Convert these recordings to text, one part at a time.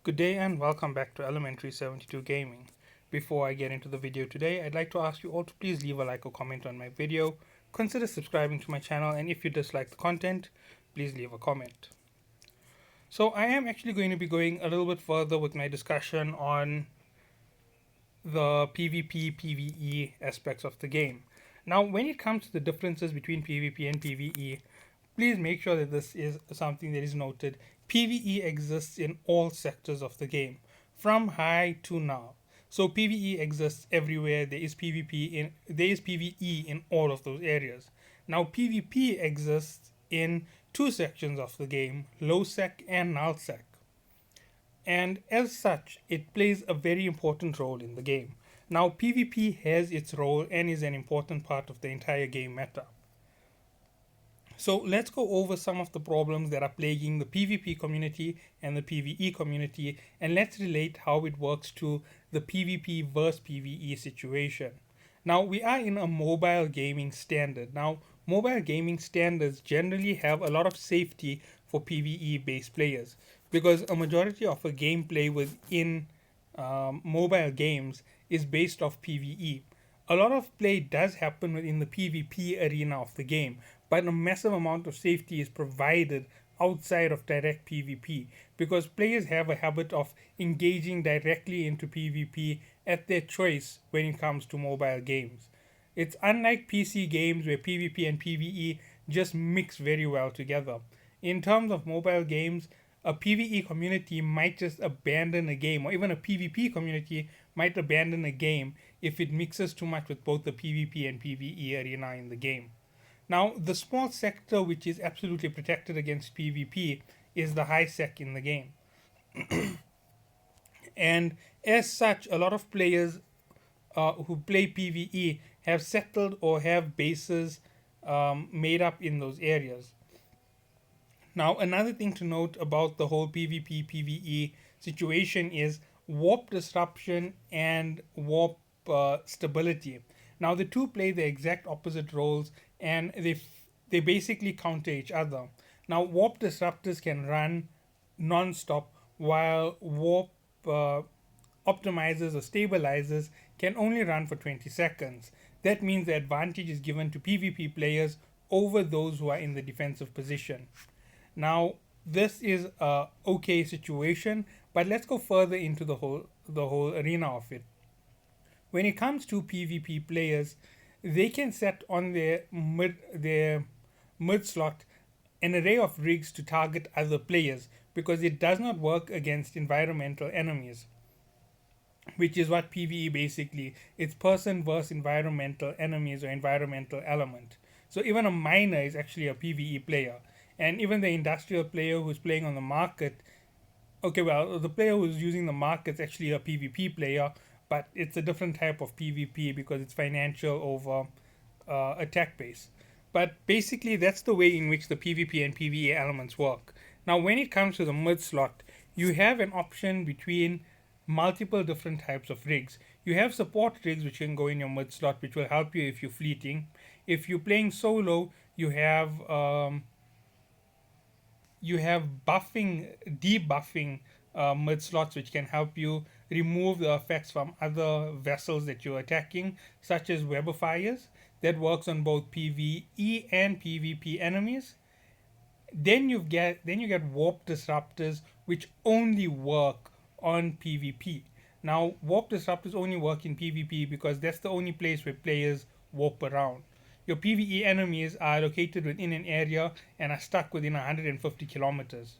Good day and welcome back to Elementary 72 Gaming. Before I get into the video today, I'd like to ask you all to please leave a like or comment on my video, consider subscribing to my channel, and if you dislike the content, please leave a comment. So I am actually going to be going a little bit further with my discussion on the PvP PvE aspects of the game. Now, when it comes to the differences between PvP and PvE, please make sure that this is something that is noted. PvE exists in all sectors of the game, from high to now. So PvE exists everywhere. There is PvE in all of those areas. Now PvP exists in two sections of the game, low sec and null sec, and as such, it plays a very important role in the game. Now, PvP has its role and is an important part of the entire game meta. So, let's go over some of the problems that are plaguing the PvP community and the PvE community, and let's relate how it works to the PvP versus PvE situation. Now, we are in a mobile gaming standard. Now, mobile gaming standards generally have a lot of safety for PvE based players because a majority of a gameplay within mobile games is based off PvE. A lot of play does happen within the PvP arena of the game, but a massive amount of safety is provided outside of direct PvP because players have a habit of engaging directly into PvP at their choice when it comes to mobile games. It's unlike PC games where PvP and PvE just mix very well together. In terms of mobile games, a PvE community might just abandon a game, or even a PvP community might abandon a game if it mixes too much with both the PvP and PvE arena in the game. Now, the small sector which is absolutely protected against PvP is the high sec in the game. And as such, a lot of players who play PvE have settled or have bases made up in those areas. Now, another thing to note about the whole PvP PvE situation is warp disruption and warp stability. Now, the two play the exact opposite roles and they basically counter each other. Now, warp disruptors can run non-stop while warp optimizers or stabilizers can only run for 20 seconds. That means the advantage is given to PvP players over those who are in the defensive position. Now, this is a okay situation, but let's go further into the whole arena of it. When it comes to PvP players, they can set on their mid slot an array of rigs to target other players because it does not work against environmental enemies, which is what PvE basically it's person versus environmental enemies or environmental element. So even a miner is actually a PvE player, and even the industrial player who's playing on the market. Okay, well, the player who's using the market is actually a PvP player, but it's a different type of PvP because it's financial over attack base. But basically, that's the way in which the PvP and PvE elements work. Now, when it comes to the mid slot, you have an option between multiple different types of rigs. You have support rigs which can go in your mid slot, which will help you if you're fleeting. If you're playing solo, you have buffing, debuffing mid slots, which can help you remove the effects from other vessels that you're attacking, such as webifiers. That works on both PvE and PvP enemies. Then you get warp disruptors, which only work on PvP. Now, warp disruptors only work in PvP because that's the only place where players warp around. Your PvE enemies are located within an area and are stuck within 150 kilometers.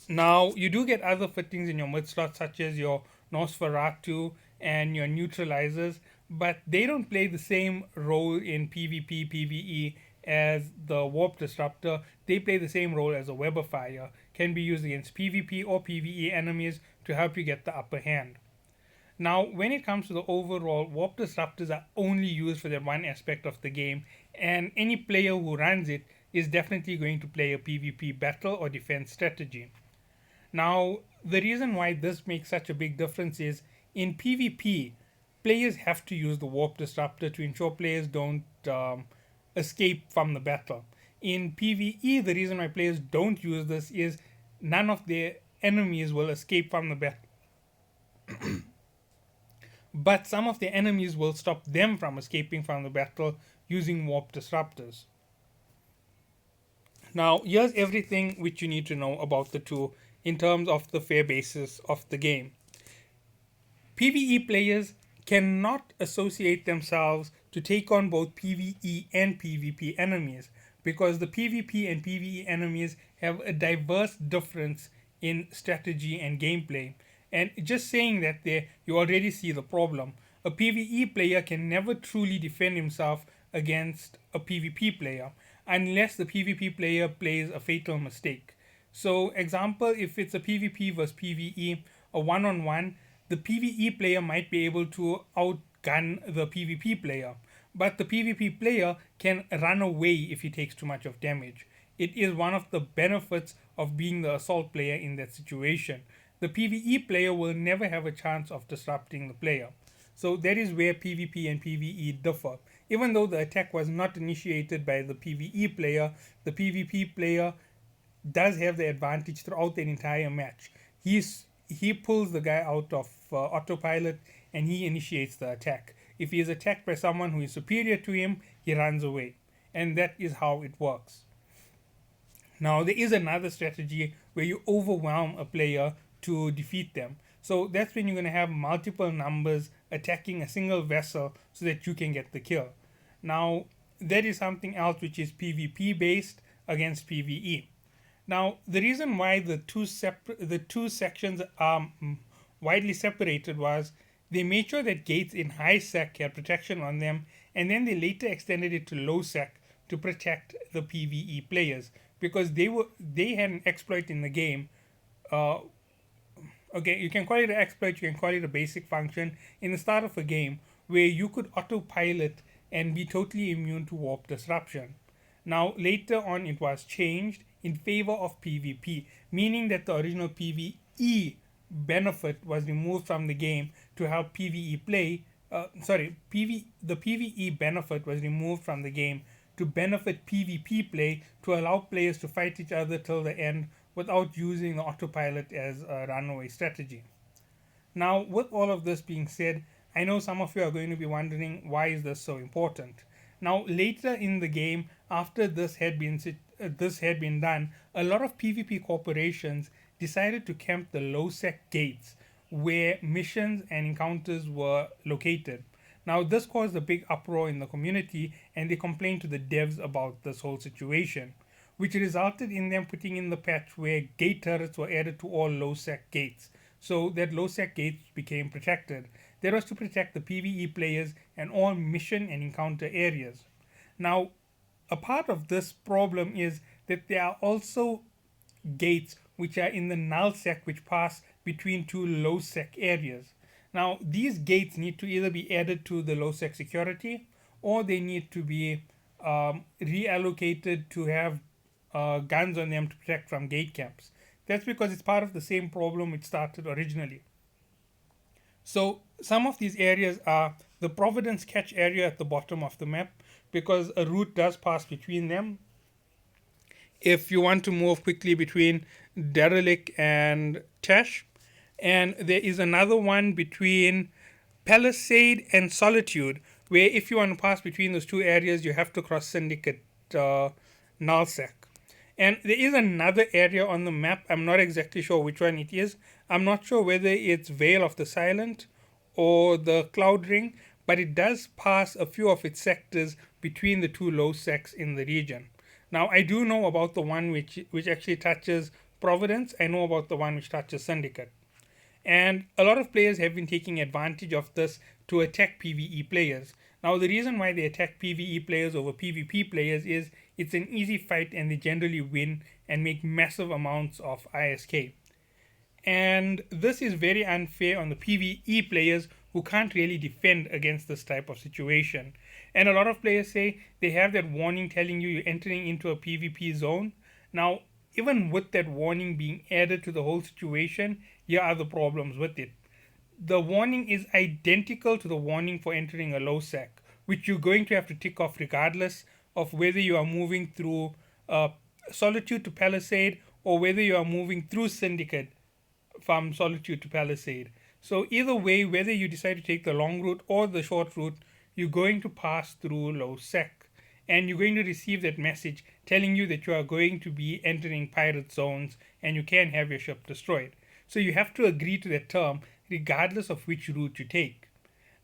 Now, you do get other fittings in your mid slot, such as your Nosferatu and your neutralizers, but they don't play the same role in PvP, PvE as the Warp Disruptor. They play the same role as a Webifier, can be used against PvP or PvE enemies to help you get the upper hand. Now, when it comes to the overall, warp disruptors are only used for that one aspect of the game, and any player who runs it is definitely going to play a PvP battle or defense strategy. Now, the reason why this makes such a big difference is in PvP, players have to use the warp disruptor to ensure players don't escape from the battle. In PvE, the reason why players don't use this is none of their enemies will escape from the battle, but some of the enemies will stop them from escaping from the battle using warp disruptors. Now, here's everything which you need to know about the two in terms of the fair basis of the game. PvE players cannot associate themselves to take on both PvE and PvP enemies because the PvP and PvE enemies have a diverse difference in strategy and gameplay. And just saying that there, you already see the problem. A PvE player can never truly defend himself against a PvP player unless the PvP player plays a fatal mistake. So, example, if it's a PvP versus PvE, a one-on-one, the PvE player might be able to outgun the PvP player, but the PvP player can run away if he takes too much of damage. It is one of the benefits of being the assault player in that situation. The PvE player will never have a chance of disrupting the player. So that is where PvP and PvE differ. Even though the attack was not initiated by the PvE player, the PvP player does have the advantage throughout the entire match. He pulls the guy out of autopilot and he initiates the attack. If he is attacked by someone who is superior to him, he runs away. And that is how it works. Now, there is another strategy where you overwhelm a player to defeat them. So that's when you're going to have multiple numbers attacking a single vessel so that you can get the kill. Now, that is something else which is PvP based against PvE. Now, the reason why the two sections are widely separated was they made sure that gates in high sec had protection on them, and then they later extended it to low sec to protect the PvE players because they had an exploit in the game. Okay, you can call it an exploit, you can call it a basic function in the start of a game where you could autopilot and be totally immune to warp disruption. Now, later on, it was changed in favor of PvP, meaning that the original PvE benefit was removed from the game to help PvE play. The PvE benefit was removed from the game to benefit PvP play to allow players to fight each other till the end without using the autopilot as a runaway strategy. Now, with all of this being said, I know some of you are going to be wondering why is this so important. Now, later in the game, after this had been done, a lot of PvP corporations decided to camp the low sec gates where missions and encounters were located. Now, this caused a big uproar in the community, and they complained to the devs about this whole situation, which resulted in them putting in the patch where gate turrets were added to all low sec gates, so that low sec gates became protected. That was to protect the PvE players and all mission and encounter areas. Now, a part of this problem is that there are also gates which are in the null sec which pass between two low sec areas. Now, these gates need to either be added to the low sec security or they need to be reallocated to have guns on them to protect from gate camps. That's because it's part of the same problem which started originally. So some of these areas are the Providence Catch area at the bottom of the map because a route does pass between them. If you want to move quickly between Derelict and Tesh, and there is another one between Palisade and Solitude, where if you want to pass between those two areas, you have to cross Syndicate Nullsec. And there is another area on the map. I'm not exactly sure which one it is. I'm not sure whether it's Veil of the Silent or the Cloud Ring, but it does pass a few of its sectors between the two low secs in the region. Now, I do know about the one which actually touches Providence. I know about the one which touches Syndicate. And a lot of players have been taking advantage of this to attack PvE players. Now, the reason why they attack PvE players over PvP players is it's an easy fight and they generally win and make massive amounts of ISK. And this is very unfair on the PvE players who can't really defend against this type of situation. And a lot of players say they have that warning telling you you're entering into a PvP zone. Now, even with that warning being added to the whole situation, here are the problems with it. The warning is identical to the warning for entering a low sec, which you're going to have to tick off regardless of whether you are moving through Solitude to Palisade or whether you are moving through Syndicate from Solitude to Palisade. So either way, whether you decide to take the long route or the short route, you're going to pass through low sec, and you're going to receive that message telling you that you are going to be entering pirate zones and you can have your ship destroyed. So you have to agree to that term regardless of which route you take.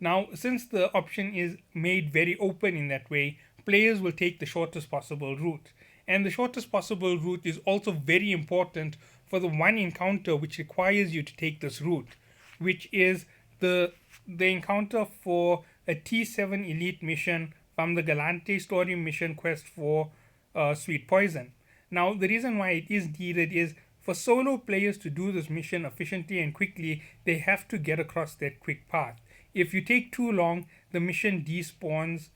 Now, since the option is made very open in that way, players will take the shortest possible route. And the shortest possible route is also very important for the one encounter which requires you to take this route, which is the encounter for a T7 Elite mission from the Galante story mission quest for Sweet Poison. Now, the reason why it is needed is for solo players to do this mission efficiently and quickly, they have to get across that quick path. If you take too long, the mission despawns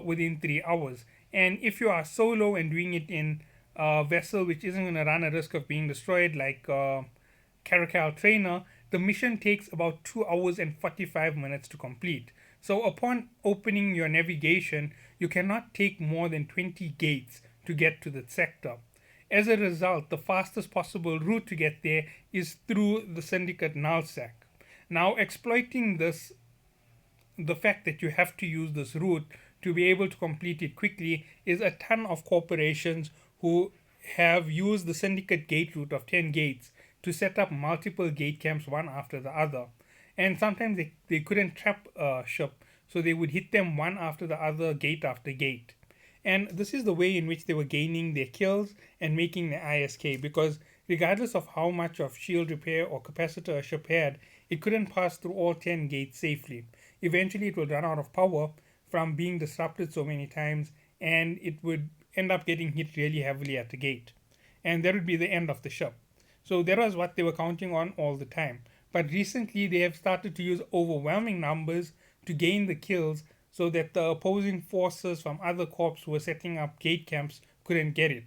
within 3 hours. And if you are solo and doing it in a vessel which isn't going to run a risk of being destroyed, like Caracal Trainer, the mission takes about 2 hours and 45 minutes to complete. So upon opening your navigation, you cannot take more than 20 gates to get to the sector. As a result, the fastest possible route to get there is through the Syndicate nullsec. Now, exploiting this, the fact that you have to use this route to be able to complete it quickly, is a ton of corporations who have used the Syndicate gate route of 10 gates to set up multiple gate camps one after the other. And sometimes they couldn't trap a ship, so they would hit them one after the other, gate after gate. And this is the way in which they were gaining their kills and making the ISK, because regardless of how much of shield repair or capacitor a ship had, it couldn't pass through all 10 gates safely. Eventually it would run out of power from being disrupted so many times, and it would end up getting hit really heavily at the gate. And that would be the end of the ship. So that was what they were counting on all the time. But recently they have started to use overwhelming numbers to gain the kills, so that the opposing forces from other corps who were setting up gate camps couldn't get it.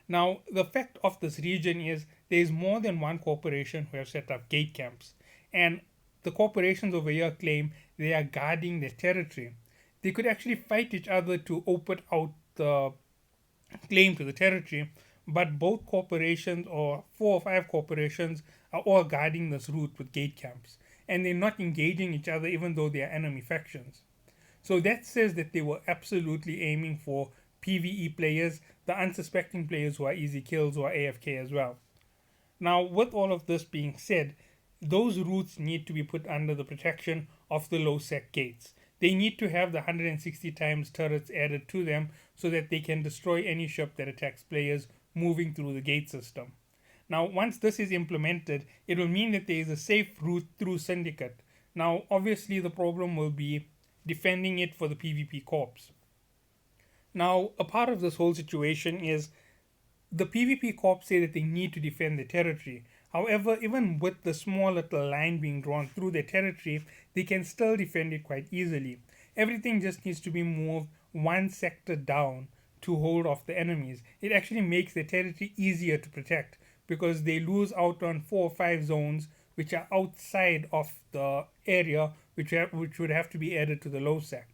Now, the fact of this region is there is more than one corporation who have set up gate camps, and the corporations over here claim they are guarding their territory. They could actually fight each other to open out the claim to the territory, but both corporations, or 4 or 5 corporations, are all guarding this route with gate camps, and they're not engaging each other even though they are enemy factions. So that says that they were absolutely aiming for PvE players, the unsuspecting players who are easy kills, who are AFK as well. Now, with all of this being said, those routes need to be put under the protection of the low sec gates. They need to have the 160 times turrets added to them so that they can destroy any ship that attacks players moving through the gate system. Now, once this is implemented, it will mean that there is a safe route through Syndicate. Now, obviously, the problem will be defending it for the PvP corps. Now, a part of this whole situation is the PvP corps say that they need to defend the territory. However, even with the small little line being drawn through their territory, they can still defend it quite easily. Everything just needs to be moved one sector down to hold off the enemies. It actually makes their territory easier to protect, because they lose out on 4 or 5 zones which are outside of the area which would have to be added to the low sec.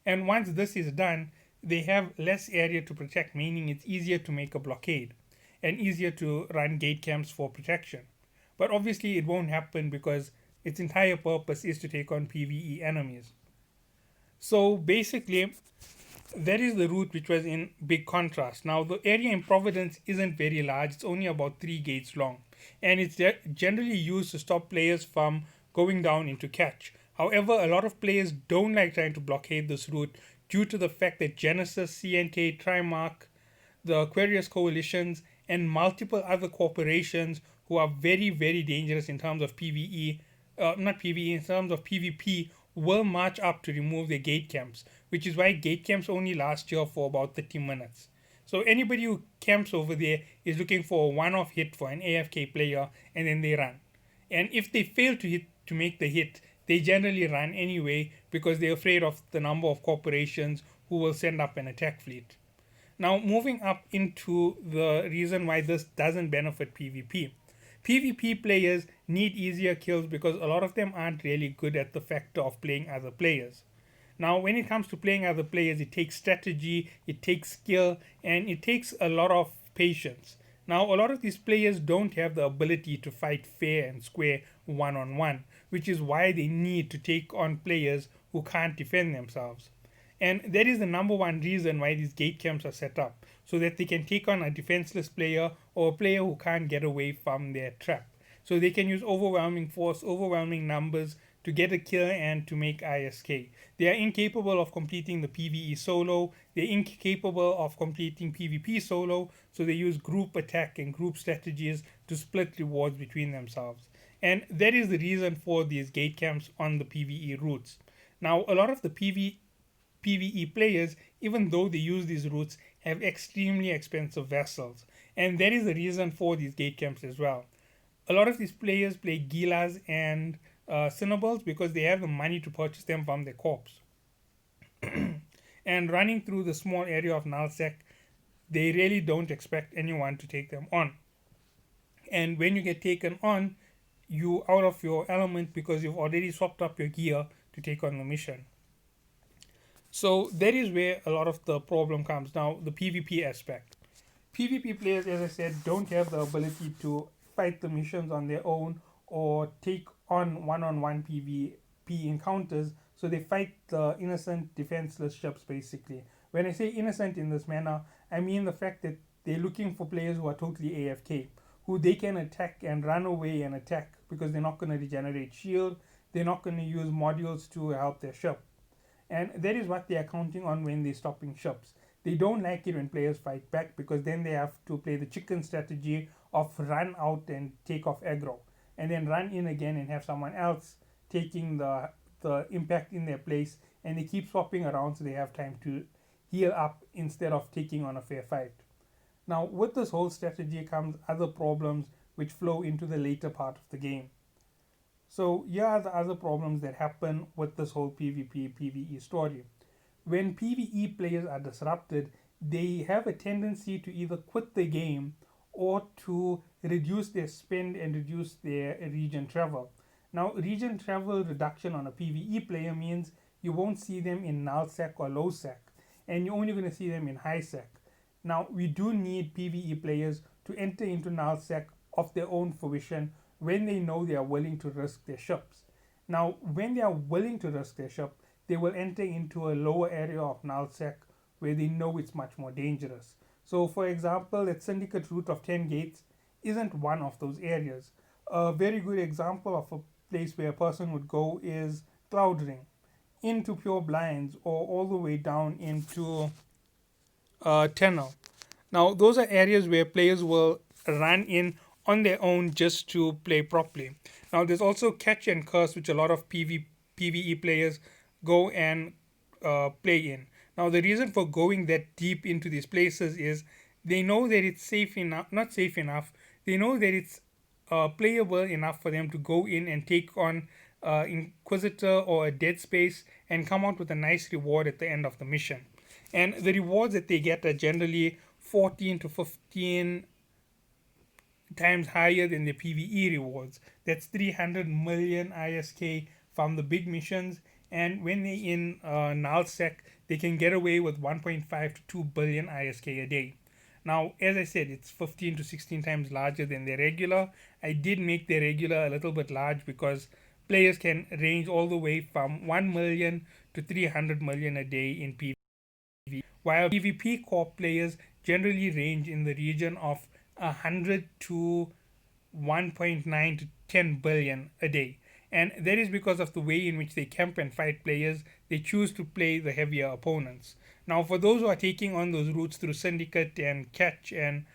And once this is done, they have less area to protect, meaning it's easier to make a blockade and easier to run gate camps for protection. But obviously it won't happen because its entire purpose is to take on PvE enemies. So basically, that is the route which was in big contrast. Now, the area in Providence isn't very large, it's only about 3 gates long, and it's generally used to stop players from going down into catch. However, a lot of players don't like trying to blockade this route due to the fact that Genesis, CNK, Trimarch, the Aquarius coalitions, and multiple other corporations who are very, very dangerous in terms of PvE, not PvE, in terms of PvP, will march up to remove their gate camps, which is why gate camps only last here for about 30 minutes. So anybody who camps over there is looking for a one-off hit for an AFK player, and then they run. And if they fail to make the hit, they generally run anyway because they're afraid of the number of corporations who will send up an attack fleet. Now, moving up into the reason why this doesn't benefit PvP. PvP players need easier kills because a lot of them aren't really good at the factor of playing other players. Now, when it comes to playing other players, it takes strategy, it takes skill, and it takes a lot of patience. Now, a lot of these players don't have the ability to fight fair and square one on one, which is why they need to take on players who can't defend themselves. And that is the number one reason why these gate camps are set up, so that they can take on a defenseless player or a player who can't get away from their trap. So they can use overwhelming force, overwhelming numbers to get a kill and to make ISK. They are incapable of completing the PvE solo, they're incapable of completing PvP solo, so they use group attack and group strategies to split rewards between themselves. And that is the reason for these gate camps on the PvE routes. Now, a lot of the PvE players, even though they use these routes, have extremely expensive vessels. And that is the reason for these gate camps as well. A lot of these players play Gilas and Cinnables because they have the money to purchase them from their corpse. And running through the small area of Nullsec, they really don't expect anyone to take them on. And when you get taken on, you out of your element because you've already swapped up your gear to take on the mission. So that is where a lot of the problem comes. Now, the PvP aspect. PvP players, as I said, don't have the ability to fight the missions on their own or take on one-on-one PvP encounters, so they fight the innocent, defenseless ships basically. When I say innocent in this manner, I mean the fact that they're looking for players who are totally AFK, who they can attack and run away and attack because they're not going to regenerate shield, they're not going to use modules to help their ship. And that is what they are counting on when they're stopping ships. They don't like it when players fight back because then they have to play the chicken strategy of run out and take off aggro, and then run in again and have someone else taking the impact in their place, and they keep swapping around so they have time to heal up instead of taking on a fair fight. Now, with this whole strategy comes other problems which flow into the later part of the game. So here are the other problems that happen with this whole PvP PvE story. When PvE players are disrupted, they have a tendency to either quit the game or to reduce their spend and reduce their region travel. Now, region travel reduction on a PvE player means you won't see them in null sec or low sec, and you're only going to see them in high sec. Now, we do need PvE players to enter into null sec of their own fruition when they know they are willing to risk their ships. Now, when they are willing to risk their ship, they will enter into a lower area of nullsec where they know it's much more dangerous. So, for example, that syndicate route of 10 gates isn't one of those areas. A very good example of a place where a person would go is Cloud Ring, into Pure Blinds, or all the way down into Tenor. Now, those are areas where players will run in on their own just to play properly. Now, there's also Catch and Curse, which a lot of PvE players go and play in. Now, the reason for going that deep into these places is they know that it's safe enough, not safe enough, they know that it's playable enough for them to go in and take on Inquisitor or a Dead Space and come out with a nice reward at the end of the mission. And the rewards that they get are generally 14 to 15 times higher than the PvE rewards. That's 300 million ISK from the big missions, and when they're in nullsec, they can get away with 1.5 to 2 billion ISK a day. Now, as I said, it's 15 to 16 times larger than their regular. I did make their regular a little bit large because players can range all the way from 1 million to 300 million a day in PvP, while PvP core players generally range in the region of 100 to 1.9 to 10 billion a day. And that is because of the way in which they camp and fight players. They choose to play the heavier opponents. Now, for those who are taking on those routes through Syndicate and Catch and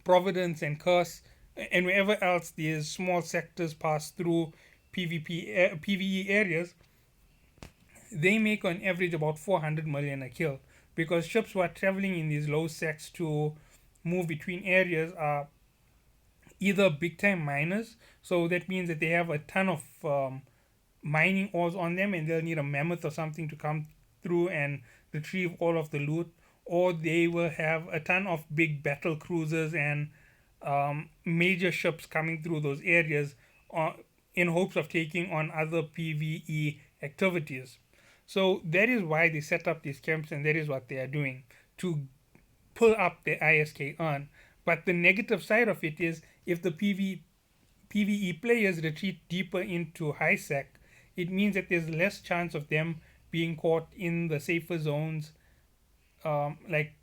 Providence and Curse and wherever else these small sectors pass through PvE areas, they make on average about 400 million a kill, because ships who are traveling in these low secs to move between areas are either big time miners, so that means that they have a ton of mining ores on them and they'll need a mammoth or something to come through and retrieve all of the loot, or they will have a ton of big battle cruisers and major ships coming through those areas in hopes of taking on other PvE activities. So that is why they set up these camps, and that is what they are doing to pull up their ISK earn. But the negative side of it is if the PvE players retreat deeper into high sec, it means that there's less chance of them being caught in the safer zones, like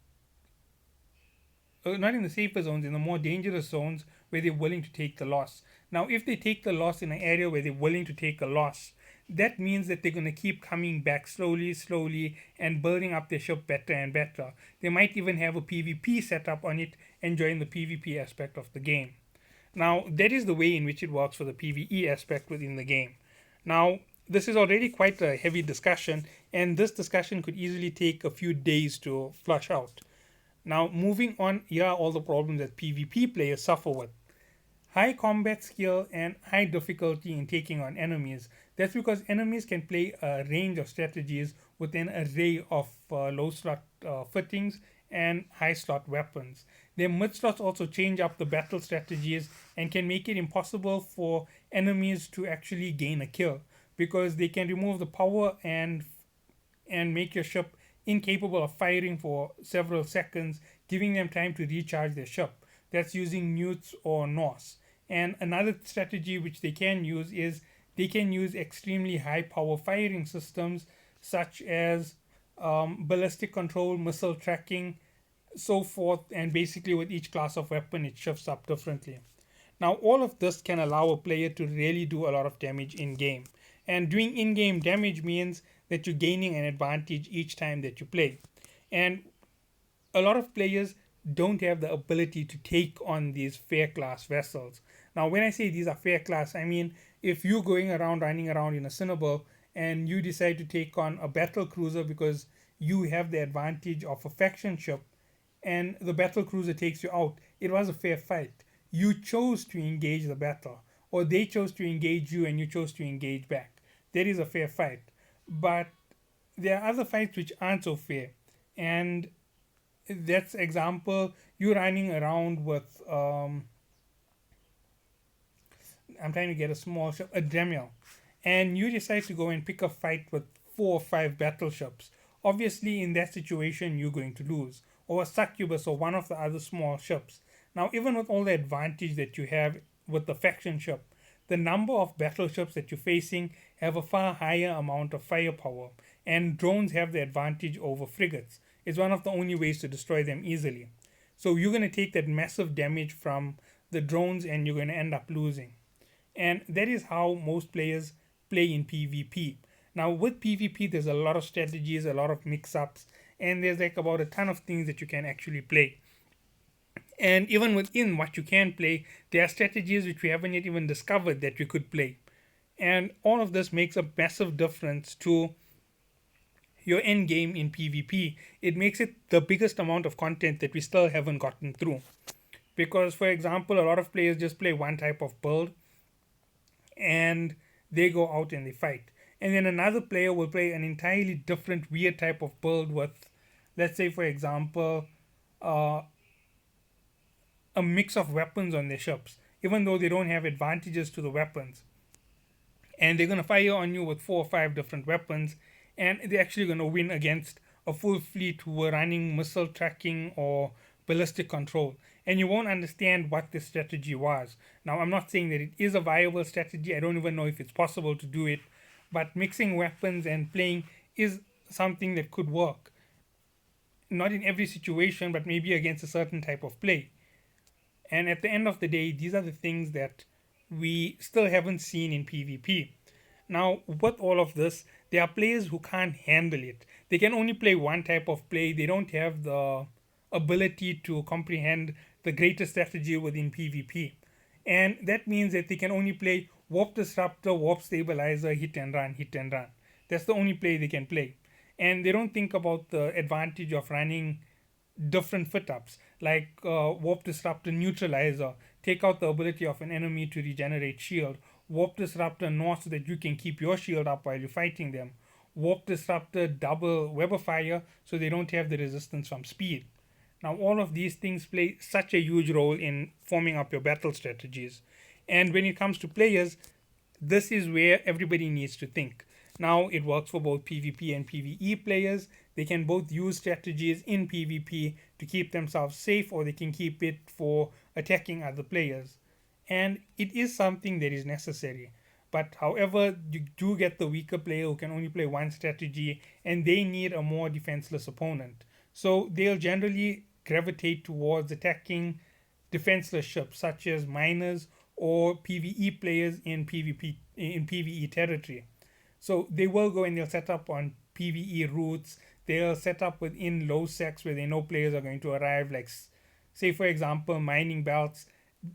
not in the safer zones, in the more dangerous zones where they're willing to take the loss. Now, if they take the loss in an area where they're willing to take a loss, that means that they're going to keep coming back slowly, and building up their ship better and better. They might even have a PvP setup on it and join the PvP aspect of the game. Now, that is the way in which it works for the PvE aspect within the game. Now, this is already quite a heavy discussion, and this discussion could easily take a few days to flush out. Now, moving on, here are all the problems that PvP players suffer with. High combat skill and high difficulty in taking on enemies. That's because enemies can play a range of strategies with an array of low slot fittings and high slot weapons. Their mid slots also change up the battle strategies and can make it impossible for enemies to actually gain a kill, because they can remove the power and make your ship incapable of firing for several seconds, giving them time to recharge their ship. That's using newts or Norse. And another strategy which they can use is they can use extremely high power firing systems such as ballistic control, missile tracking, so forth, and basically with each class of weapon it shifts up differently. Now, all of this can allow a player to really do a lot of damage in game. And doing in game damage means that you're gaining an advantage each time that you play. And a lot of players don't have the ability to take on these fair class vessels. Now, when I say these are fair class, I mean if you're running around in a Cinnabar and you decide to take on a battle cruiser because you have the advantage of a faction ship and the battle cruiser takes you out, it was a fair fight. You chose to engage the battle, or they chose to engage you and you chose to engage back. That is a fair fight. But there are other fights which aren't so fair. And that's example, you running around with I'm trying to get a small ship, a Dremel, and you decide to go and pick a fight with 4 or 5 battleships. Obviously, in that situation, you're going to lose. Or a Succubus or one of the other small ships. Now, even with all the advantage that you have with the faction ship, the number of battleships that you're facing have a far higher amount of firepower, and drones have the advantage over frigates. It's one of the only ways to destroy them easily. So you're going to take that massive damage from the drones and you're going to end up losing. And that is how most players play in PvP. Now, with PvP, there's a lot of strategies, a lot of mix-ups, and there's like about a ton of things that you can actually play. And even within what you can play, there are strategies which we haven't yet even discovered that we could play. And all of this makes a massive difference to your end game in PvP. It makes it the biggest amount of content that we still haven't gotten through. Because, for example, a lot of players just play one type of build and they go out and they fight. And then another player will play an entirely different weird type of build with, let's say, for example, a mix of weapons on their ships, even though they don't have advantages to the weapons. And they're going to fire on you with 4 or 5 different weapons, and they're actually going to win against a full fleet who were running missile tracking or ballistic control. And you won't understand what this strategy was. Now, I'm not saying that it is a viable strategy. I don't even know if it's possible to do it. But mixing weapons and playing is something that could work. Not in every situation, but maybe against a certain type of play. And at the end of the day, these are the things that we still haven't seen in PvP. Now, with all of this, there are players who can't handle it. They can only play one type of play. They don't have the ability to comprehend the greatest strategy within PvP. And that means that they can only play Warp Disruptor, Warp Stabilizer, hit and run. That's the only play they can play. And they don't think about the advantage of running different fit-ups, like Warp Disruptor Neutralizer, take out the ability of an enemy to regenerate shield. Warp Disruptor North so that you can keep your shield up while you're fighting them. Warp Disruptor double Weber Fire so they don't have the resistance from speed. Now, all of these things play such a huge role in forming up your battle strategies. And when it comes to players, this is where everybody needs to think. Now it works for both PvP and PvE players. They can both use strategies in PvP to keep themselves safe, or they can keep it for attacking other players. And it is something that is necessary. But however, you do get the weaker player who can only play one strategy, and they need a more defenseless opponent. So they'll generally gravitate towards attacking defenseless ships such as miners or PvE players in PvE territory. So they will go and they'll set up on PvE routes. They'll set up within low secs where they know players are going to arrive, like say for example mining belts.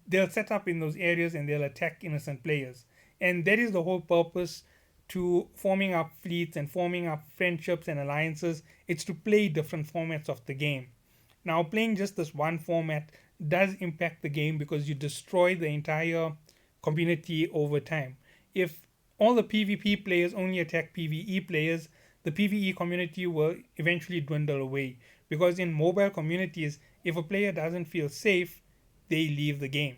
They'll set up in those areas and they'll attack innocent players. And that is the whole purpose to forming up fleets and forming up friendships and alliances. It's to play different formats of the game. Now, playing just this one format does impact the game because you destroy the entire community over time. If all the PvP players only attack PvE players, the PvE community will eventually dwindle away. Because in mobile communities, if a player doesn't feel safe, they leave the game.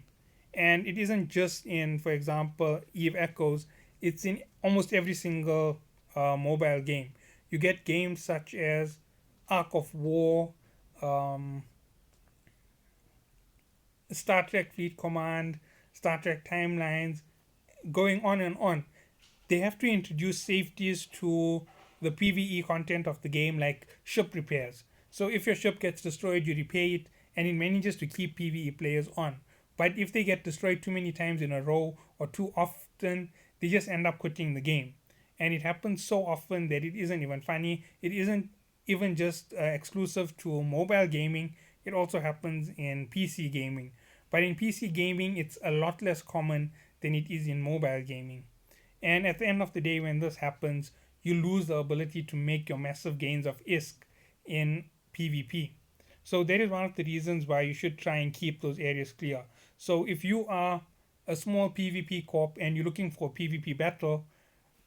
And it isn't just in, for example, Eve Echoes, it's in almost every single mobile game. You get games such as Ark of War, um, Star Trek Fleet Command, Star Trek Timelines, going on and on. They have to introduce safeties to the PvE content of the game, like ship repairs. So if your ship gets destroyed, you repair it, and it manages to keep PvE players on. But if they get destroyed too many times in a row or too often, they just end up quitting the game. And it happens so often that it isn't even funny. It isn't even just exclusive to mobile gaming, it also happens in PC gaming. But in PC gaming, it's a lot less common than it is in mobile gaming. And at the end of the day, when this happens, you lose the ability to make your massive gains of ISK in PvP. So that is one of the reasons why you should try and keep those areas clear. So if you are a small PvP corp and you're looking for a PvP battle,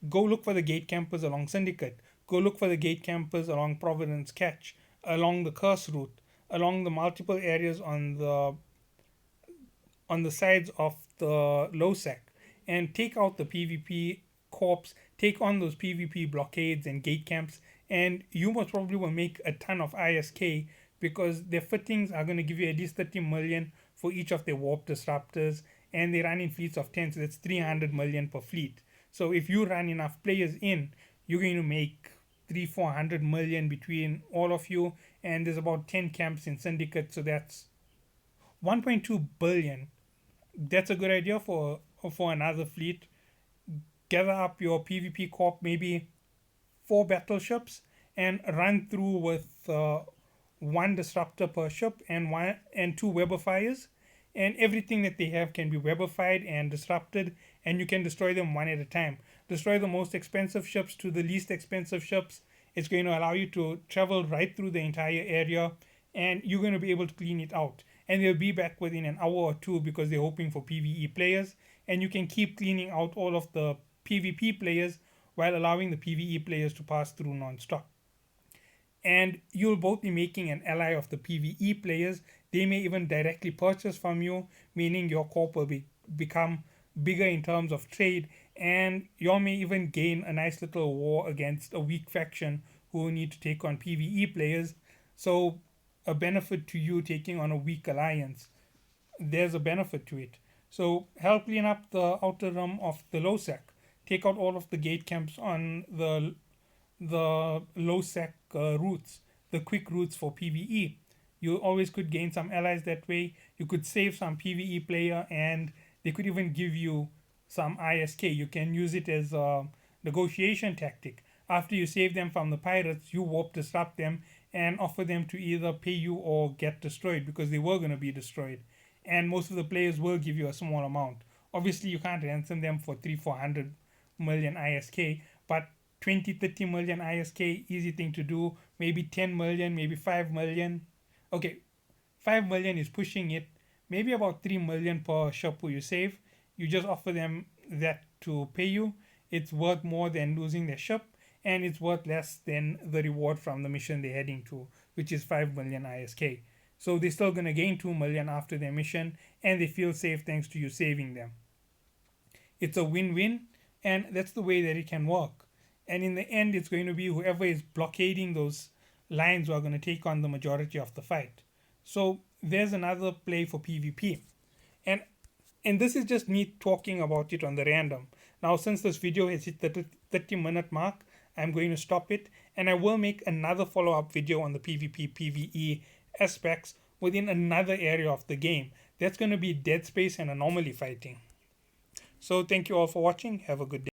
go look for the gate campers along Syndicate. Go look for the gate campers along Providence Catch, along the Curse route, along the multiple areas on the sides of the low sec, and take out the PvP corps, take on those PvP blockades and gate camps, and you most probably will make a ton of ISK because their fittings are going to give you at least 30 million for each of their warp disruptors, and they run in fleets of 10, so that's 300 million per fleet. So if you run enough players in, you're going to make 300-400 million between all of you, and there's about 10 camps in Syndicate, so that's 1.2 billion. That's a good idea for another fleet. Gather up your PvP corp, maybe 4 battleships, and run through with 1 disruptor per ship and 2 webifiers, and everything that they have can be webified and disrupted, and you can destroy them one at a time. Destroy the most expensive ships to the least expensive ships. It's going to allow you to travel right through the entire area, and you're going to be able to clean it out. And they'll be back within an hour or two because they're hoping for PvE players, and you can keep cleaning out all of the PvP players while allowing the PvE players to pass through non-stop. And you'll both be making an ally of the PvE players. They may even directly purchase from you, meaning your corp will become bigger in terms of trade, and you may even gain a nice little war against a weak faction who need to take on PvE players. So a benefit to you taking on a weak alliance. There's a benefit to it. So help clean up the outer rim of the low sec. Take out all of the gate camps on the low sec routes, the quick routes for PvE. You always could gain some allies that way. You could save some PvE player, and they could even give you some ISK. You can use it as a negotiation tactic. After you save them from the pirates, you warp disrupt them and offer them to either pay you or get destroyed, because they were going to be destroyed. And most of the players will give you a small amount. Obviously, you can't ransom them for 300-400 million ISK, but 20-30 million ISK, easy thing to do. Maybe 10 million, maybe 5 million. Okay, 5 million is pushing it. Maybe about 3 million per shop who you save. You just offer them that to pay you. It's worth more than losing their ship, and it's worth less than the reward from the mission they're heading to, which is 5 million ISK. So they're still going to gain 2 million after their mission, and they feel safe thanks to you saving them. It's a win-win, and that's the way that it can work. And in the end, it's going to be whoever is blockading those lines who are going to take on the majority of the fight. So there's another play for PvP. And and this is just me talking about it on the random. Now, since this video has hit the 30-minute mark, I'm going to stop it, and I will make another follow-up video on the PvP PvE aspects within another area of the game. That's going to be Dead Space and anomaly fighting. So thank you all for watching. Have a good day.